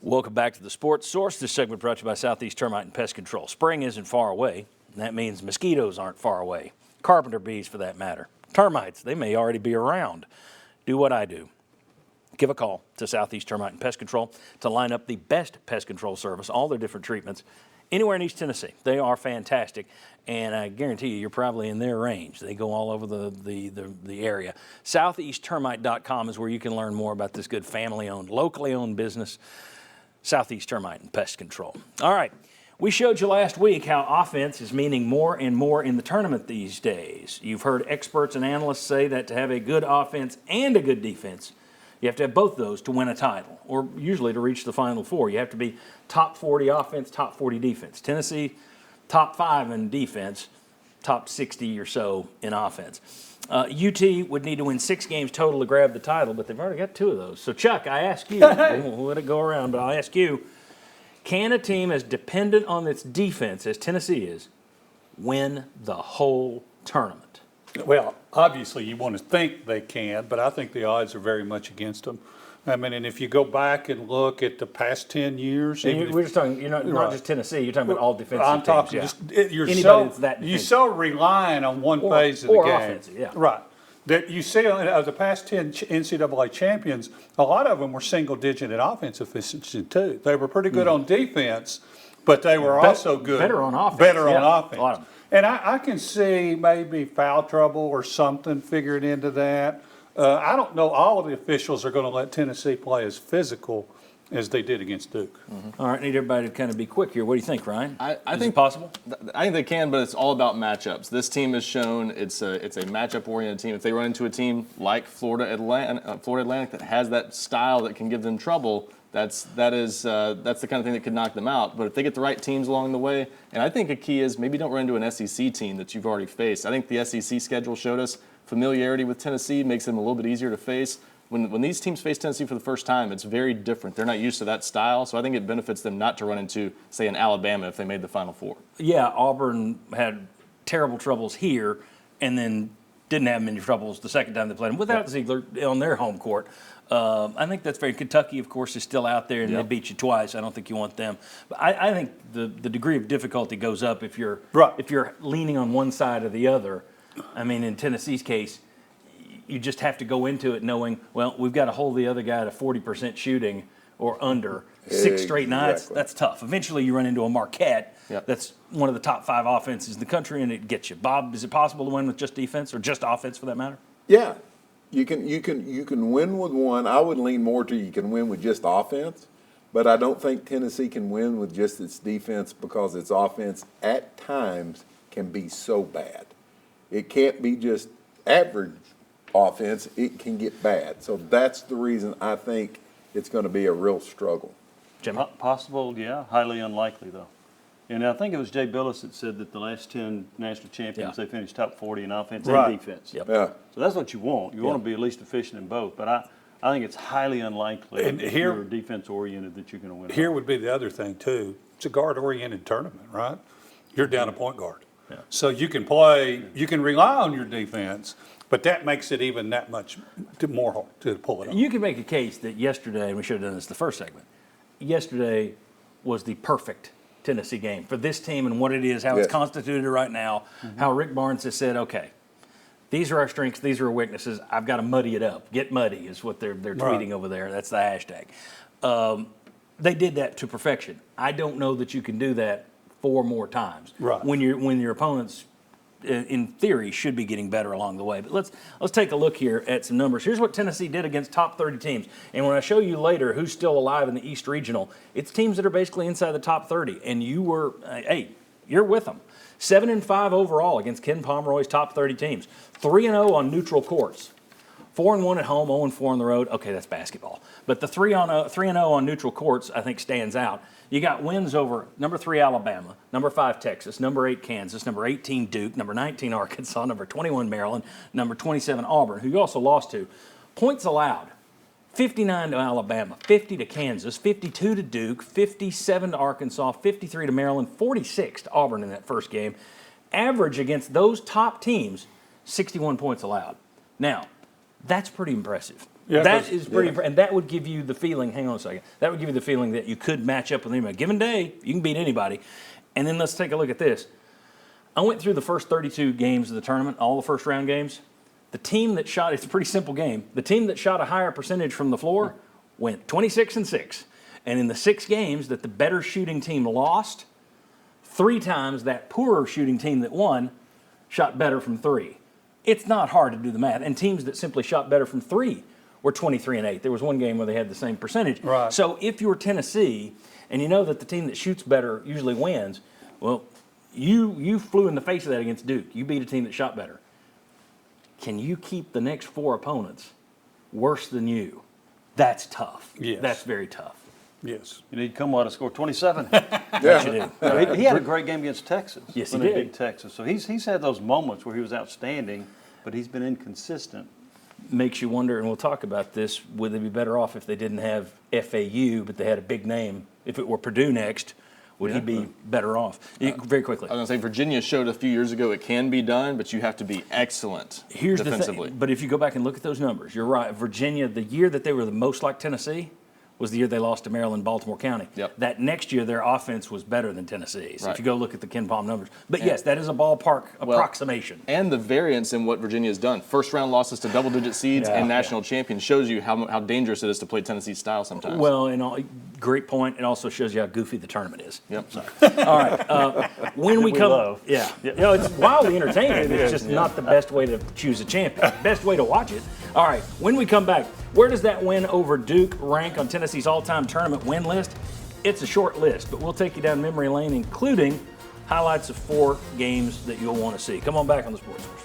Welcome back to the Sports Source. This segment brought to you by Southeast Termite and Pest Control. Spring isn't far away, and that means mosquitoes aren't far away. Carpenter bees, for that matter. Termites, they may already be around. Do what I do. Give a call to Southeast Termite and Pest Control to line up the best pest control service, all their different treatments, anywhere in East Tennessee. They are fantastic, and I guarantee you, you're probably in their range. They go all over the area. SoutheastTermite.com is where you can learn more about this good family-owned, locally owned business, Southeast Termite and Pest Control. All right, we showed you last week how offense is meaning more and more in the tournament these days. You've heard experts and analysts say that to have a good offense and a good defense, you have to have both of those to win a title, or usually to reach the Final Four. You have to be top 40 offense, top 40 defense. Tennessee, top 5 in defense, top 60 or so in offense. UT would need to win 6 games total to grab the title, but they've already got 2 of those. So, Chuck, I ask you, we'll let it go around, but I'll ask you, can a team as dependent on its defense as Tennessee is win the whole tournament? Well, obviously you want to think they can, but I think the odds are very much against them. I mean, and if you go back and look at the past 10 years. We're just talking, you're not just Tennessee, you're talking about all defensive I'm talking teams. you're so relying on one phase of the game. Offensive, yeah. Right. That you see of the past 10 NCAA champions, a lot of them were single-digit in offense efficiency too. They were pretty good on defense, but they were also good. Better on offense. Better on offense. A lot of them. And I can see maybe foul trouble or something figured into that. I don't know all of the officials are going to let Tennessee play as physical as they did against Duke. Mm-hmm. All right, need everybody to kind of be quick here. What do you think, Ryan? I Is think it possible? I think they can, but it's all about matchups. This team has shown it's a matchup-oriented team. If they run into a team like Florida Atlantic that has that style that can give them trouble, that's the kind of thing that could knock them out. But if they get the right teams along the way, and I think a key is maybe don't run into an SEC team that you've already faced. I think the SEC schedule showed us familiarity with Tennessee makes them a little bit easier to face. When these teams face Tennessee for the first time, it's very different. They're not used to that style, so I think it benefits them not to run into, say, an Alabama if they made the Final Four. Yeah, Auburn had terrible troubles here and then didn't have many troubles the second time they played them without Ziegler on their home court. I think that's fair. Kentucky, of course, is still out there, and they beat you twice. I don't think you want them. But I think the degree of difficulty goes up if you're leaning on one side or the other. I mean, in Tennessee's case, you just have to go into it knowing, well, we've got to hold the other guy to 40% shooting or under 6 straight nights. That's tough. Eventually, you run into a Marquette that's one of the top 5 offenses in the country, and it gets you. Bob, is it possible to win with just defense or just offense for that matter? Yeah, you can win with one. I would lean more to you can win with just offense, but I don't think Tennessee can win with just its defense because its offense at times can be so bad. It can't be just average offense. It can get bad. So that's the reason I think it's going to be a real struggle. Jimmy? Possible, yeah. Highly unlikely, though. And I think it was Jay Billis that said that the last 10 national champions, they finished top 40 in offense and defense. Yep. Yeah. So that's what you want. You want to be at least efficient in both. But I think it's highly unlikely And if here- you're defense-oriented that you're going to win. Here would be the other thing too. It's a guard-oriented tournament, right? You're down a point guard. Yeah. So you can play, you can rely on your defense, but that makes it even that much more hard to pull it off. You can make a case that yesterday, and we should have done this the first segment, yesterday was the perfect Tennessee game for this team and what it is, how it's constituted right now, how Rick Barnes has said, okay, these are our strengths, these are our weaknesses, I've got to muddy it up. Get muddy is what they're tweeting over there. That's the hashtag. They did that to perfection. I don't know that you can do that 4 more times. Right. When your opponents, in theory, should be getting better along the way. But let's take a look here at some numbers. Here's what Tennessee did against top 30 teams. And when I show you later who's still alive in the East Regional, it's teams that are basically inside the top 30. And you were, you're with them. 7-5 overall against Ken Pomeroy's top 30 teams. 3-0 on neutral courts. 4-1 at home, 0-4 on the road. Okay, that's basketball. But the 3-0 on neutral courts, I think, stands out. You got wins over number 3 Alabama, number 5 Texas, number 8 Kansas, number 18 Duke, number 19 Arkansas, number 21 Maryland, number 27 Auburn, who you also lost to. Points allowed, 59 to Alabama, 50 to Kansas, 52 to Duke, 57 to Arkansas, 53 to Maryland, 46 to Auburn in that first game. Average against those top teams, 61 points allowed. Now, that's pretty impressive. Yeah, That 'cause- is pretty, and that would give you the feeling, hang on a second, that would give you the feeling that you could match up with anybody. Given day, you can beat anybody. And then let's take a look at this. I went through the first 32 games of the tournament, all the first round games. The team that shot, it's a pretty simple game. The team that shot a higher percentage from the floor went 26-6. And in the 6 games that the better shooting team lost, 3 times that poorer shooting team that won shot better from 3. It's not hard to do the math. And teams that simply shot better from 3 were 23-8. There was one game where they had the same percentage. Right. So if you're Tennessee and you know that the team that shoots better usually wins, well, you flew in the face of that against Duke. You beat a team that shot better. Can you keep the next 4 opponents worse than you? That's tough. Yes. That's very tough. Yes. You need Kumwa to score 27. That you do. No, he had a great game against Texas. Yes, he when they did. beat Texas. So he's had those moments where he was outstanding, but he's been inconsistent. Makes you wonder, and we'll talk about this, would they be better off if they didn't have FAU, but they had a big name? If it were Purdue next, would he be better off? Very quickly. I was going to say, Virginia showed a few years ago it can be done, but you have to be excellent Here's defensively. the thing, but if you go back and look at those numbers, you're right. Virginia, the year that they were the most like Tennessee was the year they lost to Maryland, Baltimore County. Yep. That next year, their offense was better than Tennessee's. Right. If you go look at the Ken Palm numbers. But yes, that is a ballpark approximation. And the variance in what Virginia has done. First round losses to double-digit seeds and national champions shows you how dangerous it is to play Tennessee's style sometimes. Well, great point. It also shows you how goofy the tournament is. Yep. All right. When we come, love. yeah, it's wildly entertaining. It's just not the best way to choose a champion. Best way to watch it. All right. When we come back, where does that win over Duke rank on Tennessee's all-time tournament win list? It's a short list, but we'll take you down memory lane, including highlights of 4 games that you'll want to see. Come on back on the Sports Source.